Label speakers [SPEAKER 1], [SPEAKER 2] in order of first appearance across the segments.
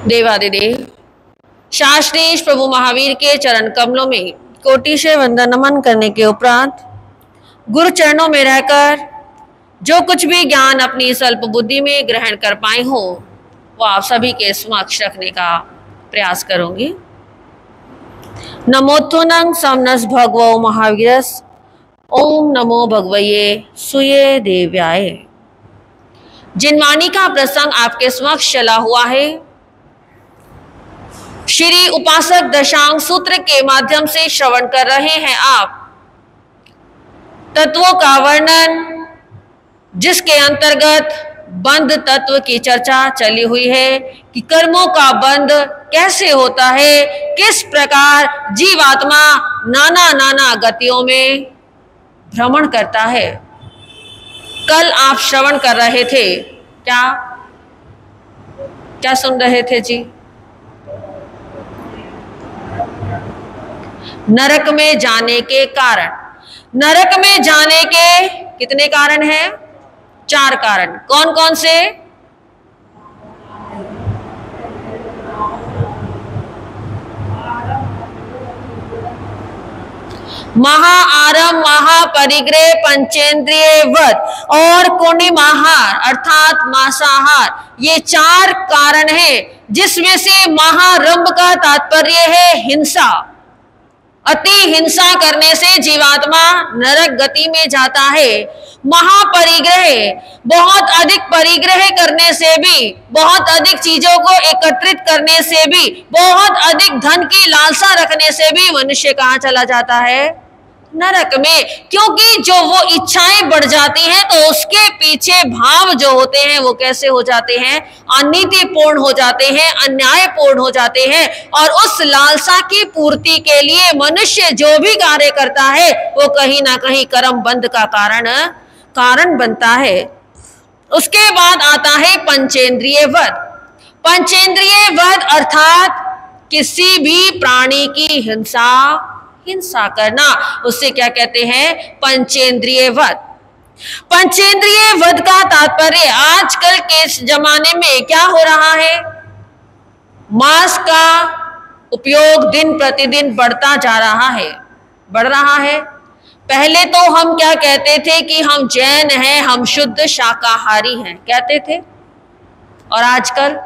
[SPEAKER 1] देवादिदेव शास्त्रीश प्रभु महावीर के चरण कमलों में कोटि से वंदन नमन करने के उपरांत गुरु चरणों में रहकर जो कुछ भी ज्ञान अपनी स्वल्प बुद्धि में ग्रहण कर पाए हो वो आप सभी के समक्ष रखने का प्रयास करूंगी। नमोत्थुनं समनस भगवो महावीरस ओम नमो भगवये सुये देव्याय। जिन वाणी का प्रसंग आपके समक्ष चला हुआ है, श्री उपासक दशांग सूत्र के माध्यम से श्रवण कर रहे हैं आप। तत्वों का वर्णन जिसके अंतर्गत बंध तत्व की चर्चा चली हुई है कि कर्मों का बंध कैसे होता है, किस प्रकार जीवात्मा नाना नाना गतियों में भ्रमण करता है। कल आप श्रवण कर रहे थे, क्या सुन रहे थे जी? नरक में जाने के कारण। नरक में जाने के कितने कारण हैं? 4 कारण। कौन कौन से? महाआरम, महापरिग्रह, पंचेंद्रिय वध और कुणिमाहार अर्थात मांसाहार, ये 4 कारण हैं, जिसमें से महारंभ का तात्पर्य है हिंसा। अति हिंसा करने से जीवात्मा नरक गति में जाता है। महापरिग्रह, बहुत अधिक परिग्रह करने से भी, बहुत अधिक चीजों को एकत्रित करने से भी, बहुत अधिक धन की लालसा रखने से भी मनुष्य कहाँ चला जाता है? नरक में। क्योंकि जो वो इच्छाएं बढ़ जाती हैं तो उसके पीछे भाव जो होते हैं वो कैसे हो जाते हैं? अनीतिपूर्ण हो जाते हैं, अन्यायपूर्ण हो जाते हैं। और उस लालसा की पूर्ति के लिए मनुष्य जो भी कार्य करता है वो कहीं ना कहीं कर्म बंध का कारण बनता है। उसके बाद आता है पंचेंद्रिय वध। पंचेंद्रिय वध अर्थात किसी भी प्राणी की हिंसा करना, उससे क्या कहते हैं? पंचेंद्रिय वध। पंचेंद्रिय वध का तात्पर्य आजकल के जमाने में क्या हो रहा है? मांस का उपयोग दिन प्रतिदिन बढ़ता जा रहा है, बढ़ रहा है। पहले तो हम क्या कहते थे कि हम जैन हैं, हम शुद्ध शाकाहारी हैं, कहते थे। और आजकल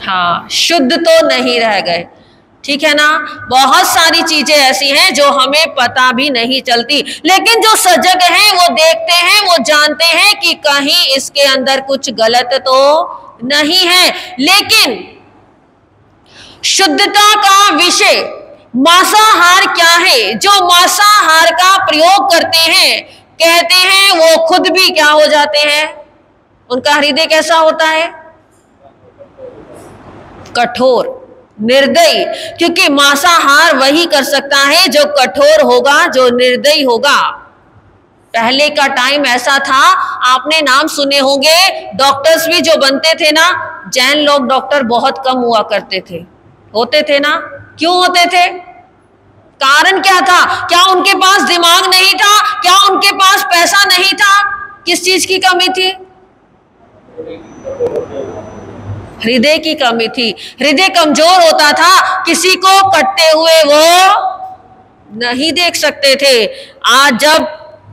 [SPEAKER 1] हाँ, शुद्ध तो नहीं रह गए, ठीक है ना। बहुत सारी चीजें ऐसी हैं जो हमें पता भी नहीं चलती, लेकिन जो सजग हैं वो देखते हैं, वो जानते हैं कि कहीं इसके अंदर कुछ गलत तो नहीं है। लेकिन शुद्धता का विषय मांसाहार क्या है? जो मांसाहार का प्रयोग करते हैं, कहते हैं वो खुद भी क्या हो जाते हैं? उनका हृदय कैसा होता है? कठोर, निर्दयी। क्योंकि मांसाहार वही कर सकता है जो कठोर होगा, जो निर्दयी होगा। पहले का टाइम ऐसा था, आपने नाम सुने होंगे, डॉक्टर्स भी जो बनते थे ना, जैन लोग डॉक्टर बहुत कम हुआ करते थे, होते थे ना। क्यों होते थे? कारण क्या था? क्या उनके पास दिमाग नहीं था? क्या उनके पास पैसा नहीं था? किस चीज की कमी थी? हृदय की कमी थी। हृदय कमजोर होता था, किसी को कटते हुए वो नहीं देख सकते थे। आज जब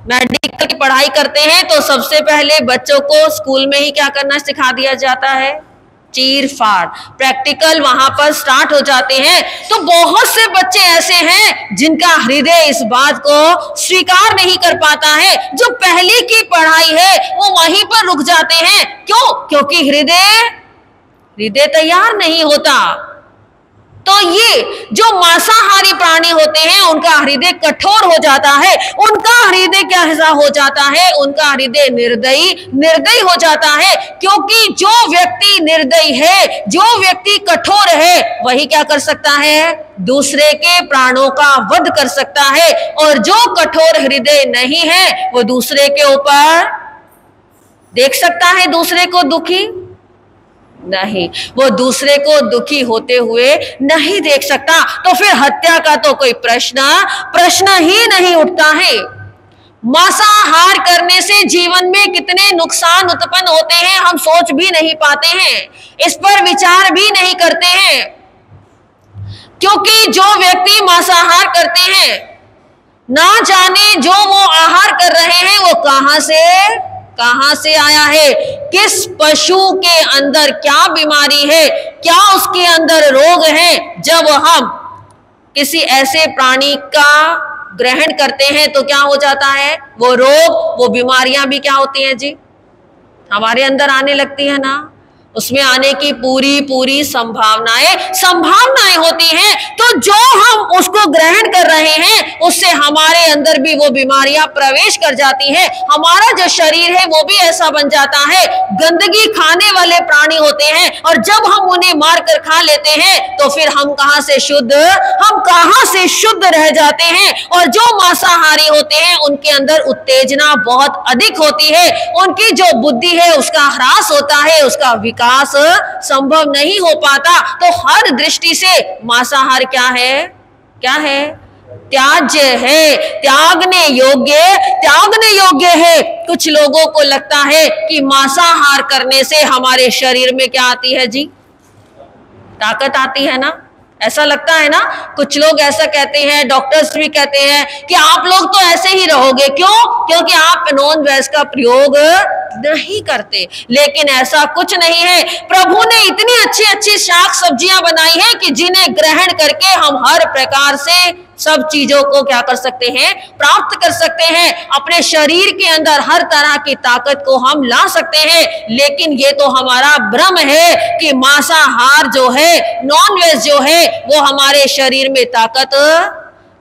[SPEAKER 1] मेडिकल की पढ़ाई करते हैं तो सबसे पहले बच्चों को स्कूल में ही क्या करना सिखा दिया जाता है? चीर फाड़। प्रैक्टिकल वहां पर स्टार्ट हो जाते हैं। तो बहुत से बच्चे ऐसे हैं जिनका हृदय इस बात को स्वीकार नहीं कर पाता है। जो पहले की पढ़ाई है वो वहीं पर रुक जाते हैं। क्यों? क्योंकि हृदय तैयार नहीं होता। तो ये जो मांसाहारी प्राणी होते हैं उनका हृदय कठोर हो जाता है। उनका हृदय कैसा हो जाता है? उनका हृदय निर्दयी हो जाता है। क्योंकि जो व्यक्ति निर्दयी है, जो व्यक्ति कठोर है, वही क्या कर सकता है? दूसरे के प्राणों का वध कर सकता है। और जो कठोर हृदय नहीं है वो दूसरे के ऊपर देख सकता है दूसरे को दुखी? नहीं, वो दूसरे को दुखी होते हुए नहीं देख सकता। तो फिर हत्या का तो कोई प्रश्न ही नहीं उठता है। मांसाहार करने से जीवन में कितने नुकसान उत्पन्न होते हैं हम सोच भी नहीं पाते हैं, इस पर विचार भी नहीं करते हैं। क्योंकि जो व्यक्ति मांसाहार करते हैं, ना जाने जो वो आहार कर रहे हैं वो कहां से आया है, किस पशु के अंदर क्या बीमारी है, क्या उसके अंदर रोग है। जब हम किसी ऐसे प्राणी का ग्रहण करते हैं तो क्या हो जाता है, वो रोग, वो बीमारियां भी क्या होती हैं जी, हमारे अंदर आने लगती है ना। उसमें आने की पूरी संभावनाएं होती हैं। तो जो हम उसको ग्रहण कर रहे हैं उससे हमारे अंदर भी वो बीमारियां प्रवेश कर जाती हैं। हमारा जो शरीर है वो भी ऐसा बन जाता है। गंदगी खाने वाले प्राणी होते हैं और जब हम उन्हें मार कर खा लेते हैं तो फिर हम कहां से शुद्ध रह जाते हैं। और जो मांसाहारी होते हैं उनके अंदर उत्तेजना बहुत अधिक होती है, उनकी जो बुद्धि है उसका ह्रास होता है, उसका विकास संभव नहीं हो पाता। तो हर दृष्टि से मांसाहार क्या है, त्याज्य है, त्यागने योग्य है। कुछ लोगों को लगता है कि मांसाहार करने से हमारे शरीर में क्या आती है जी, ताकत आती है ना, ऐसा लगता है ना। कुछ लोग ऐसा कहते हैं, डॉक्टर्स भी कहते हैं कि आप लोग तो ऐसे ही रहोगे। क्योंकि आप नॉन वेज का प्रयोग नहीं करते। लेकिन ऐसा कुछ नहीं है। प्रभु ने इतनी अच्छी शाक सब्जियां बनाई है कि जिन्हें ग्रहण करके हम हर प्रकार से सब चीजों को क्या कर सकते हैं, प्राप्त कर सकते हैं। अपने शरीर के अंदर हर तरह की ताकत को हम ला सकते हैं। लेकिन ये तो हमारा भ्रम है कि मांसाहार जो है, नॉन वेज जो है, वो हमारे शरीर में ताकत,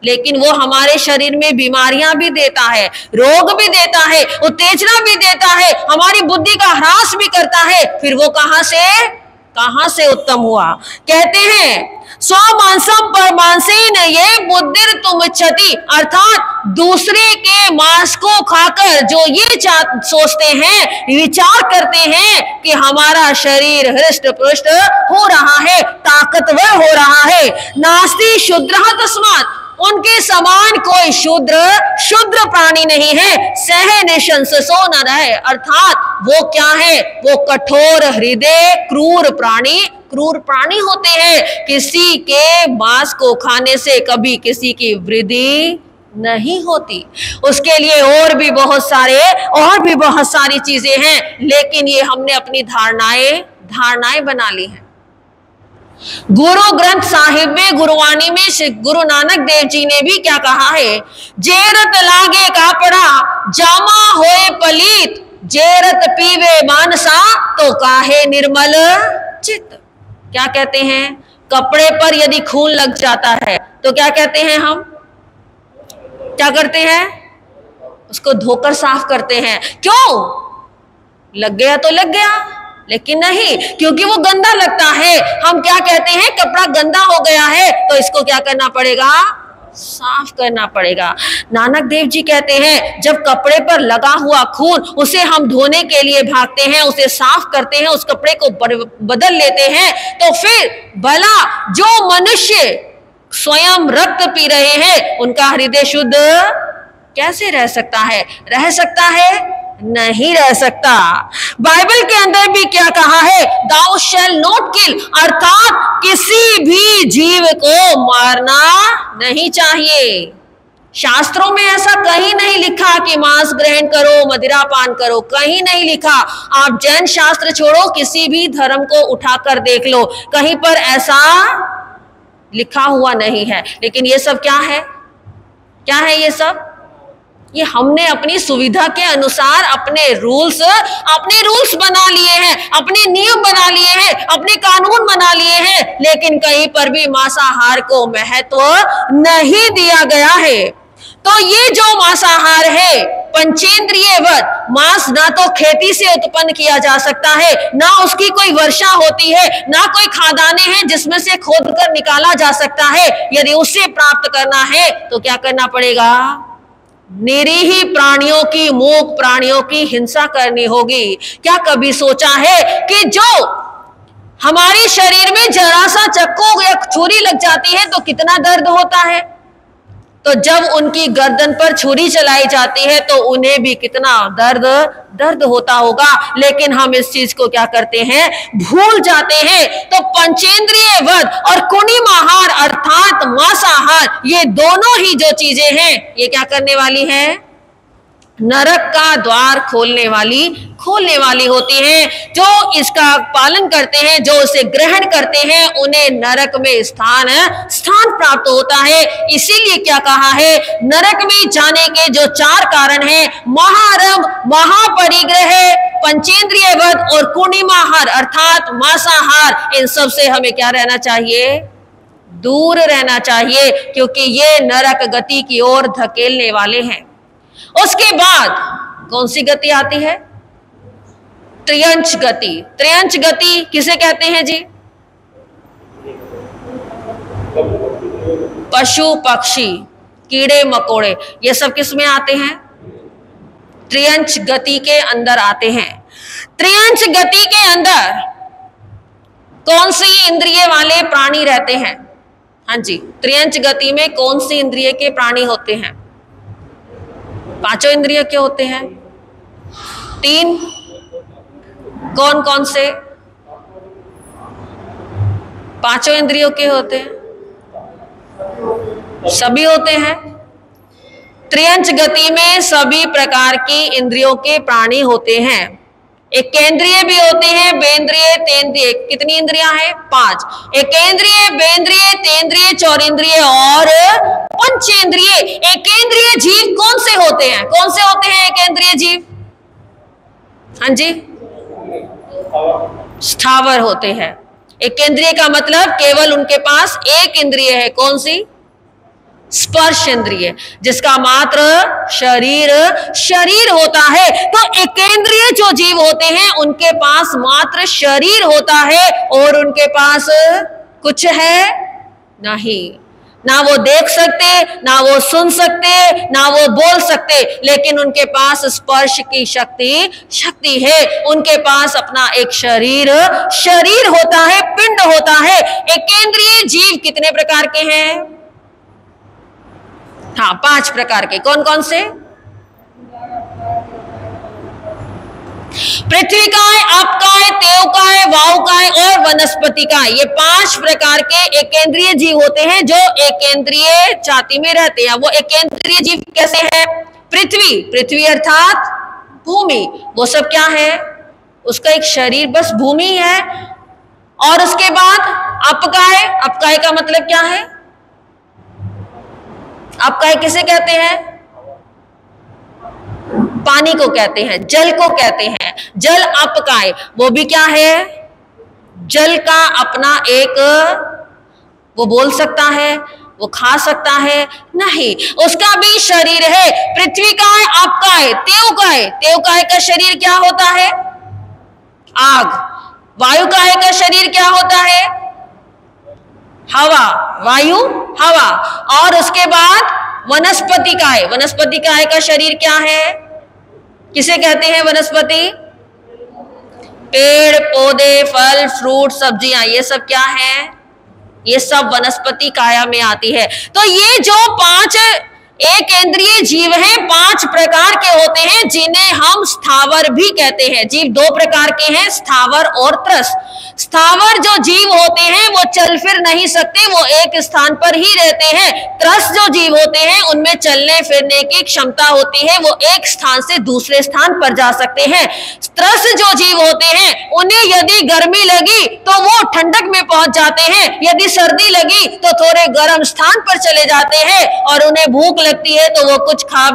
[SPEAKER 1] लेकिन वो हमारे शरीर में बीमारियां भी देता है, रोग भी देता है, उत्तेजना भी देता है, हमारी बुद्धि का ह्रास भी करता है। फिर वो कहां से उत्तम हुआ। कहते हैं स्वमांसम परमांसेन ये बुद्धिर तुम क्षति, अर्थात दूसरे के मांस को खाकर जो ये सोचते हैं, विचार करते हैं कि हमारा शरीर हृष्ट पुष्ट हो रहा है, ताकतवर हो रहा है। नास्ति शूद्रः तस्मात्, उनके समान कोई शूद्र प्राणी नहीं है। सह निशंसो नरः है, अर्थात वो क्या है, वो कठोर हृदय क्रूर प्राणी होते हैं। किसी के मांस को खाने से कभी किसी की वृद्धि नहीं होती। उसके लिए और भी बहुत सारी चीजें हैं, लेकिन ये हमने अपनी धारणाएं बना ली हैं। गुरु ग्रंथ साहिब में, गुरुवाणी में गुरु नानक देव जी ने भी क्या कहा है, जेरत लागे कापड़ा जामा होए पलीत, जेरत पीवे मानसा तो काहे निर्मल चित्त। क्या कहते हैं, कपड़े पर यदि खून लग जाता है तो क्या कहते हैं, हम क्या करते हैं, उसको धोकर साफ करते हैं। क्यों, लग गया तो लग गया, लेकिन नहीं, क्योंकि वो गंदा लगता है। हम क्या कहते हैं, कपड़ा गंदा हो गया है तो इसको क्या करना पड़ेगा, साफ करना पड़ेगा। नानक देव जी कहते हैं जब कपड़े पर लगा हुआ खून, उसे हम धोने के लिए भागते हैं, उसे साफ करते हैं, उस कपड़े को बदल लेते हैं, तो फिर भला जो मनुष्य स्वयं रक्त पी रहे हैं उनका हृदय शुद्ध कैसे रह सकता है, नहीं रह सकता। बाइबल के अंदर भी क्या कहा है, thou shall not kill, अर्थात किसी भी जीव को मारना नहीं चाहिए। शास्त्रों में ऐसा कहीं नहीं लिखा कि मांस ग्रहण करो, मदिरा पान करो, कहीं नहीं लिखा। आप जैन शास्त्र छोड़ो, किसी भी धर्म को उठाकर देख लो, कहीं पर ऐसा लिखा हुआ नहीं है। लेकिन ये सब क्या है ये सब, ये हमने अपनी सुविधा के अनुसार अपने रूल्स बना लिए हैं, अपने नियम बना लिए हैं, अपने कानून बना लिए हैं। लेकिन कहीं पर भी मांसाहार को महत्व नहीं दिया गया है। तो ये जो मांसाहार है, पंचेंद्रिय वध, मांस ना तो खेती से उत्पन्न किया जा सकता है, ना उसकी कोई वर्षा होती है, ना कोई खादाने हैं जिसमें से खोद कर निकाला जा सकता है। यदि उसे प्राप्त करना है तो क्या करना पड़ेगा, निरीह प्राणियों की, मूक प्राणियों की हिंसा करनी होगी। क्या कभी सोचा है कि जो हमारे शरीर में जरा सा चक्कू या छुरी लग जाती है तो कितना दर्द होता है, तो जब उनकी गर्दन पर छुरी चलाई जाती है तो उन्हें भी कितना दर्द होता होगा, लेकिन हम इस चीज को क्या करते हैं, भूल जाते हैं। तो पंचेंद्रिय वध और कुणिमाहार अर्थात मांसाहार, ये दोनों ही जो चीजें हैं ये क्या करने वाली है, नरक का द्वार खोलने वाली होती हैं। जो इसका पालन करते हैं, जो उसे ग्रहण करते हैं, उन्हें नरक में स्थान प्राप्त होता है। इसीलिए क्या कहा है, नरक में जाने के जो 4 कारण हैं, महारंभ, महापरिग्रह, पंचेंद्रिय वध और कुणिमाहार अर्थात मांसाहार, इन सब से हमें क्या रहना चाहिए, दूर रहना चाहिए, क्योंकि ये नरक गति की ओर धकेलने वाले हैं। उसके बाद कौन सी गति आती है, त्रियंच गति। त्रियंच गति किसे कहते हैं जी, पशु पक्षी कीड़े मकोड़े ये सब किस में आते हैं, त्रियंच गति के अंदर आते हैं। त्रियंच गति के अंदर कौन सी इंद्रिय वाले प्राणी रहते हैं, हाँ जी, त्रियंच गति में कौन सी इंद्रिय के प्राणी होते हैं, 5 इंद्रिय के होते हैं, 3 कौन कौन से, 5 इंद्रियों के होते हैं, सभी होते हैं। त्रियंच गति में सभी प्रकार की इंद्रियों के प्राणी होते हैं। एक केंद्रीय भी होते हैं, बेंद्रिय, तेंद्रिय, कितनी इंद्रियां हैं, 5। एकेंद्रिय, बेंद्रिय, तेंद्रिय, चौरिंद्रिय और पंचेंद्रिय। एकेंद्रिय जीव कौन से होते हैं, कौन से होते हैं एकेंद्रिय जीव, हाँ जी, स्थावर होते हैं। एकेंद्रिय का मतलब केवल उनके पास एक इंद्रिय है, कौन सी, स्पर्श इंद्रिय, जिसका मात्र शरीर होता है। तो एकेंद्रिय जो जीव होते हैं उनके पास मात्र शरीर होता है और उनके पास कुछ है नहीं, ना वो देख सकते, ना वो सुन सकते, ना वो बोल सकते, लेकिन उनके पास स्पर्श की शक्ति है। उनके पास अपना एक शरीर होता है, पिंड होता है। एकेंद्रिय जीव कितने प्रकार के हैं, हाँ 5 प्रकार के। कौन कौन से, पृथ्वी काय, आप काय, तेव काय, वायु काय और वनस्पति काय, ये 5 प्रकार के एकेंद्रिय जीव होते हैं जो एकेंद्रिय जाति में रहते हैं। वो एकेंद्रिय जीव कैसे हैं, पृथ्वी अर्थात भूमि, वो सब क्या है, उसका एक शरीर बस भूमि है। और उसके बाद अपकाय का मतलब क्या है, अपकाय किसे कहते हैं, पानी को कहते हैं, जल को कहते हैं। जल अपकाय, वो भी क्या है, जल का अपना एक, वो बोल सकता है, वो खा सकता है नहीं, उसका भी शरीर है। पृथ्वी का है, आपका है, तेव का का शरीर क्या होता है, आग। वायु का शरीर क्या होता है, हवा, वायु हवा। और उसके बाद वनस्पति का शरीर क्या है, किसे कहते हैं वनस्पति, पेड़ पौधे, फल फ्रूट, सब्जियां, ये सब क्या है, ये सब वनस्पति काया में आती है। तो ये जो 5 एकेंद्रिय जीव हैं 5 प्रकार के होते हैं, जिन्हें हम स्थावर भी कहते हैं। जीव 2 प्रकार के हैं, स्थावर और त्रस। स्थावर जो जीव होते हैं वो चल फिर नहीं सकते, वो एक स्थान पर ही रहते हैं। त्रस जो जीव होते हैं उनमें चलने फिरने की क्षमता होती है, वो एक स्थान से दूसरे स्थान पर जा सकते हैं। त्रस जो जीव होते हैं उन्हें यदि गर्मी लगी तो वो ठंडक में पहुंच जाते हैं, यदि सर्दी लगी तो थोड़े गर्म स्थान पर चले जाते हैं, और उन्हें भूख लगती है तो वो कुछ खा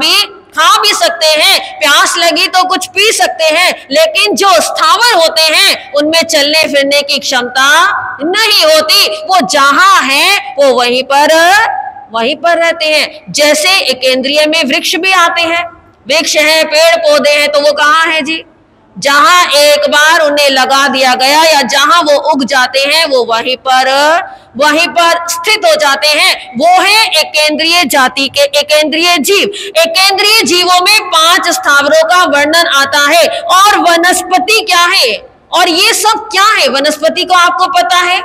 [SPEAKER 1] भी सकते हैं, प्यास लगी तो कुछ पी सकते हैं। लेकिन जो स्थावर होते हैं उनमें चलने फिरने की क्षमता नहीं होती, वो जहां है वो वहीं पर रहते हैं। जैसे एकेंद्रिय में वृक्ष भी आते हैं, वृक्ष है, पेड़ पौधे हैं, तो वो कहाँ है जी, जहां एक बार उन्हें लगा दिया गया या जहां वो उग जाते हैं वो वहीं पर स्थित हो जाते हैं। वो है एकेंद्रिय जाति के एकेंद्रिय जीव। एकेंद्रिय जीवों में 5 स्थावरों का वर्णन आता है। और वनस्पति क्या है, और ये सब क्या है, वनस्पति को आपको पता है,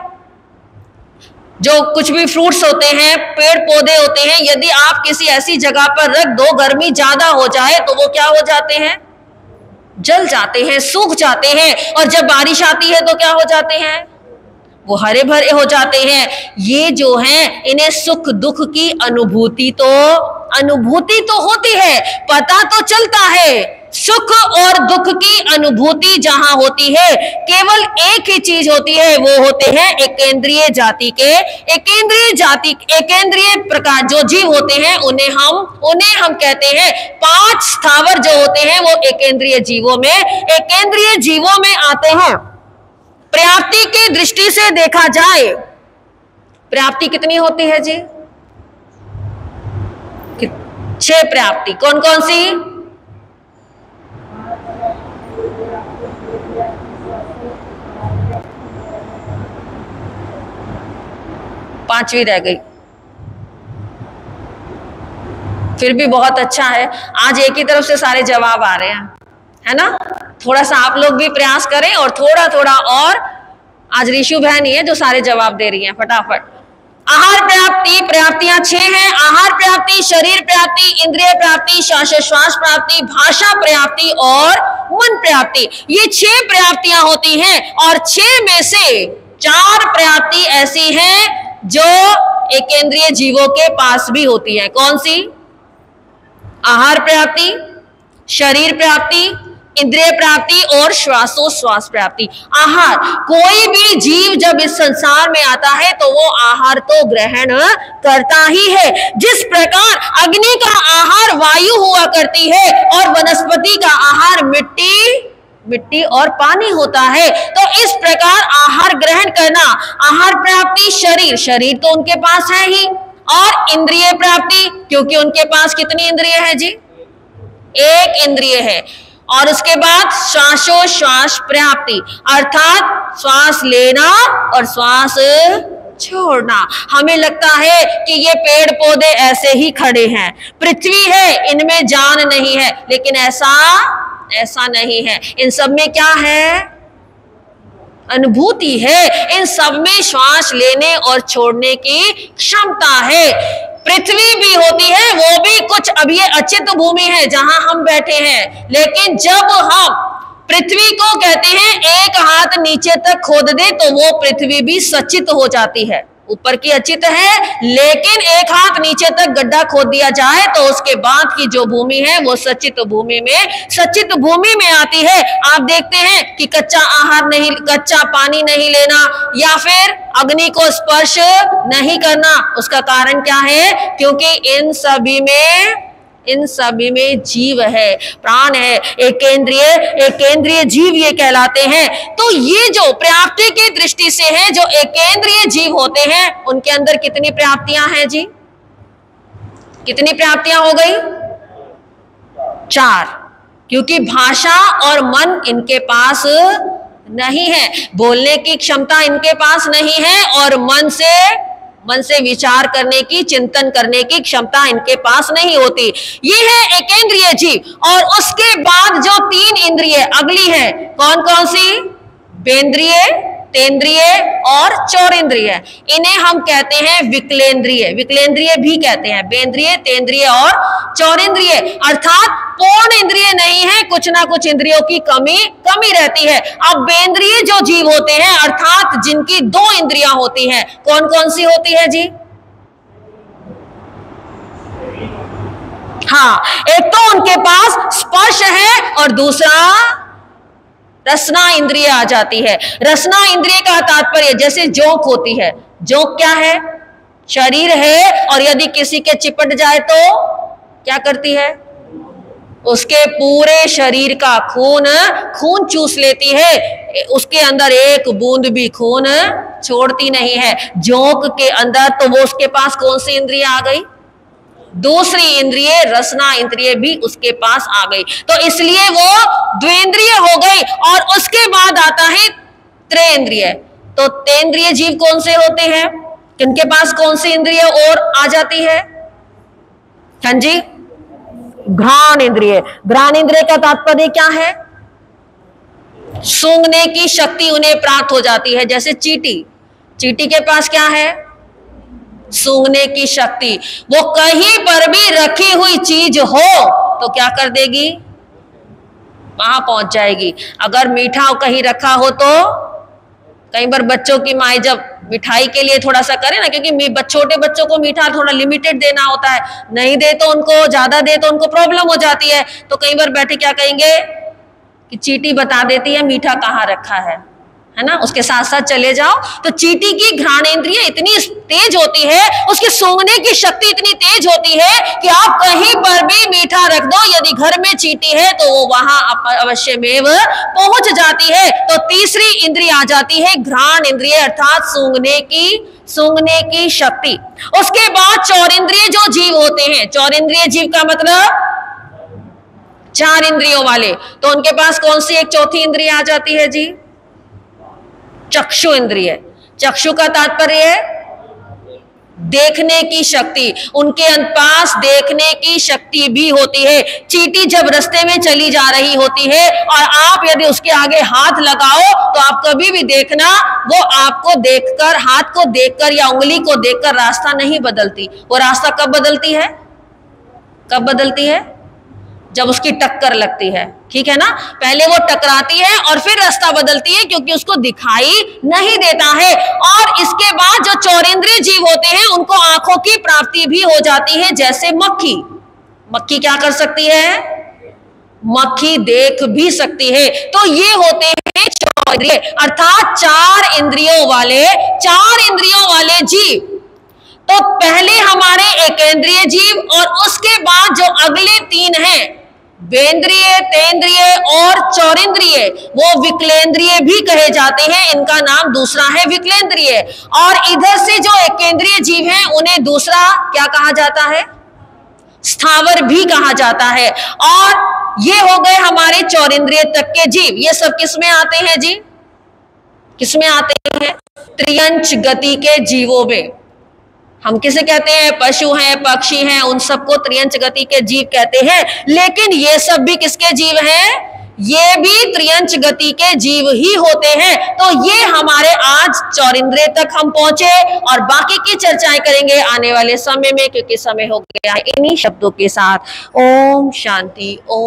[SPEAKER 1] जो कुछ भी फ्रूट्स होते हैं, पेड़ पौधे होते हैं, यदि आप किसी ऐसी जगह पर रख दो, गर्मी ज्यादा हो जाए तो वो क्या हो जाते हैं? जल जाते हैं, सूख जाते हैं। और जब बारिश आती है तो क्या हो जाते हैं? वो हरे भरे हो जाते हैं। ये जो हैं, इन्हें सुख दुख की अनुभूति तो होती है, पता तो चलता है। सुख और दुख की अनुभूति जहां होती है, केवल एक ही चीज होती है, वो होते हैं एकेंद्रीय जाति के। एकेंद्रीय प्रकार जो जीव होते हैं उन्हें हम कहते हैं, 5 स्थावर जो होते हैं वो एकेंद्रीय जीवों में आते हैं। पर्याप्ति की दृष्टि से देखा जाए, पर्याप्ति कितनी होती है जी? 6 पर्याप्ति। कौन कौन सी? पांचवी रह गई। फिर भी बहुत अच्छा है, आज एक ही तरफ से सारे जवाब आ रहे हैं, है ना? थोड़ा सा आप लोग भी प्रयास करें और थोड़ा थोड़ा और। आज ऋषु बहन ही है जो सारे जवाब दे रही हैं, फटाफट। आहार प्राप्ति, पर्याप्तियां 6 हैं। आहार प्राप्ति, शरीर प्राप्ति, इंद्रिय प्राप्ति, श्वास प्राप्ति, भाषा प्राप्ति और मन प्राप्ति। ये 6 प्राप्तियां होती हैं और 6 में से 4 प्राप्ति ऐसी हैं जो एकेंद्रीय जीवों के पास भी होती है। कौन सी? आहार प्राप्ति, शरीर प्राप्ति, इंद्रिय प्राप्ति और श्वासोश्वास प्राप्ति। आहार, कोई भी जीव जब इस संसार में आता है तो वो आहार तो ग्रहण करता ही है। जिस प्रकार अग्नि का आहार वायु हुआ करती है और वनस्पति का आहार मिट्टी और पानी होता है, तो इस प्रकार आहार ग्रहण करना, आहार प्राप्ति, शरीर तो उनके पास है ही, और इंद्रिय प्राप्ति, क्योंकि उनके पास कितनी इंद्रिय है जी? 1 इंद्रिय है। और उसके बाद श्वासोश्वास प्राप्ति, अर्थात श्वास लेना और श्वास छोड़ना। हमें लगता है कि ये पेड़ पौधे ऐसे ही खड़े हैं, पृथ्वी है, इनमें जान नहीं है, लेकिन ऐसा नहीं है। इन सब में क्या है? अनुभूति है। इन सब में श्वास लेने और छोड़ने की क्षमता है। पृथ्वी भी होती है, वो भी कुछ, अब ये अचित भूमि है जहां हम बैठे हैं, लेकिन जब हम पृथ्वी को कहते हैं एक हाथ नीचे तक खोद दे तो वो पृथ्वी भी सचित हो जाती है। ऊपर की अचित है, लेकिन एक हाथ नीचे तक गड्ढा खोद दिया जाए तो उसके बाद की जो भूमि है वो सचित भूमि में आती है। आप देखते हैं कि कच्चा पानी नहीं लेना या फिर अग्नि को स्पर्श नहीं करना, उसका कारण क्या है? क्योंकि इन सभी में जीव है, प्राण है, एकेंद्रीय जीव ये कहलाते हैं। तो ये जो प्राप्ति की दृष्टि से है, जो एकेंद्रीय जीव होते हैं, उनके अंदर कितनी प्राप्तियां हैं जी? कितनी प्राप्तियां हो गई? 4, क्योंकि भाषा और मन इनके पास नहीं है, बोलने की क्षमता इनके पास नहीं है, और मन से विचार करने की, चिंतन करने की क्षमता इनके पास नहीं होती। ये है एकेंद्रीय जीव। और उसके बाद जो 3 इंद्रिय अगली है, कौन कौन सी? बेंद्रिय, तेंद्रिय और चौरेंद्रिय। इन्हें हम कहते हैं विकलेंद्रिय भी कहते हैं। बेंद्रिय, तेंद्रिय और चौरेंद्रिय, अर्थात पूर्ण इंद्रिय नहीं है, कुछ ना कुछ इंद्रियों की कमी रहती है। अब बेंद्रिय जो जीव होते हैं, अर्थात जिनकी 2 इंद्रियां होती हैं, कौन कौन सी होती है जी? हाँ, एक तो उनके पास स्पर्श है और दूसरा रसना इंद्रिय आ जाती है। रसना इंद्रिय का तात्पर्य, जैसे जोंक होती है, जोंक क्या है? शरीर है, और यदि किसी के चिपट जाए तो क्या करती है? उसके पूरे शरीर का खून चूस लेती है, उसके अंदर एक बूंद भी खून छोड़ती नहीं है। जोंक के अंदर तो वो उसके पास कौन सी इंद्रिय आ गई? दूसरी इंद्रिय रसना इंद्रिय भी उसके पास आ गई, तो इसलिए वो द्वेंद्रिय हो गई। और उसके बाद आता है त्रेंद्रिय। तो तेंद्रिय जीव कौन से होते हैं? किनके पास कौन सी इंद्रिय और आ जाती है? हाँ जी, घ्राण इंद्रिय। घ्राण इंद्रिय का तात्पर्य क्या है? सूंघने की शक्ति उन्हें प्राप्त हो जाती है। जैसे चींटी के पास क्या है? सूंघने की शक्ति। वो कहीं पर भी रखी हुई चीज हो तो क्या कर देगी, वहां पहुंच जाएगी। अगर मीठा कहीं रखा हो तो कई बार बच्चों की माँ जब मिठाई के लिए थोड़ा सा करे ना, क्योंकि छोटे बच्चों को मीठा थोड़ा लिमिटेड देना होता है, नहीं दे तो उनको, ज्यादा दे तो उनको प्रॉब्लम हो जाती है, तो कई बार बैठे क्या कहेंगे कि चींटी बता देती है मीठा कहाँ रखा है ना, उसके साथ साथ चले जाओ। तो चींटी की घ्राणेंद्रिय इतनी तेज होती है, उसकी सूंघने की शक्ति इतनी तेज होती है कि आप कहीं पर भी मीठा रख दो, यदि घर में चींटी है तो वो वहां अवश्य में पहुंच जाती है। तो तीसरी इंद्रिय आ जाती है घ्राण इंद्रिय, अर्थात सूंघने की शक्ति। उसके बाद चौरिंद्रिय जो जीव होते हैं, चौरिंद्रिय जीव का मतलब 4 इंद्रियों वाले, तो उनके पास कौन सी एक चौथी इंद्रिय आ जाती है जी, चक्षु इंद्रिय। चक्षु का तात्पर्य है देखने की शक्ति, उनके पास देखने की शक्ति भी होती है। चींटी जब रास्ते में चली जा रही होती है और आप यदि उसके आगे हाथ लगाओ तो आप कभी भी देखना, वो आपको देखकर, हाथ को देखकर या उंगली को देखकर रास्ता नहीं बदलती। वो रास्ता कब बदलती है, कब बदलती है, जब उसकी टक्कर लगती है, ठीक है ना। पहले वो टकराती है और फिर रास्ता बदलती है, क्योंकि उसको दिखाई नहीं देता है। और इसके बाद जो चौरेंद्रिय जीव होते हैं उनको आंखों की प्राप्ति भी हो जाती है, जैसे मक्खी। मक्खी क्या कर सकती है, मक्खी देख भी सकती है। तो ये होते हैं चौरेंद्रिय, अर्थात 4 इंद्रियों वाले जीव। तो पहले हमारे एकेंद्रिय जीव, और उसके बाद जो अगले 3 हैं, वेंद्रिय, तेंद्रिय और चौरेंद्रिय, वो विकलेंद्रिय भी कहे जाते हैं। इनका नाम दूसरा है विकलेंद्रिय। और इधर से जो एकेंद्रिय जीव हैं उन्हें दूसरा क्या कहा जाता है, स्थावर भी कहा जाता है। और ये हो गए हमारे चौरेंद्रिय तक के जीव। ये सब किसमें आते हैं जी, किसमें आते हैं, त्रियंच गति के जीवों में। हम किसे कहते हैं, पशु हैं, पक्षी हैं, उन सबको त्रियंच गति के जीव कहते हैं। लेकिन ये सब भी किसके जीव हैं, ये भी त्रियंच गति के जीव ही होते हैं। तो ये हमारे आज चौरिंद्रिय तक हम पहुंचे, और बाकी की चर्चाएं करेंगे आने वाले समय में, क्योंकि समय हो गया इन्हीं शब्दों के साथ। ओम शांति। ओम।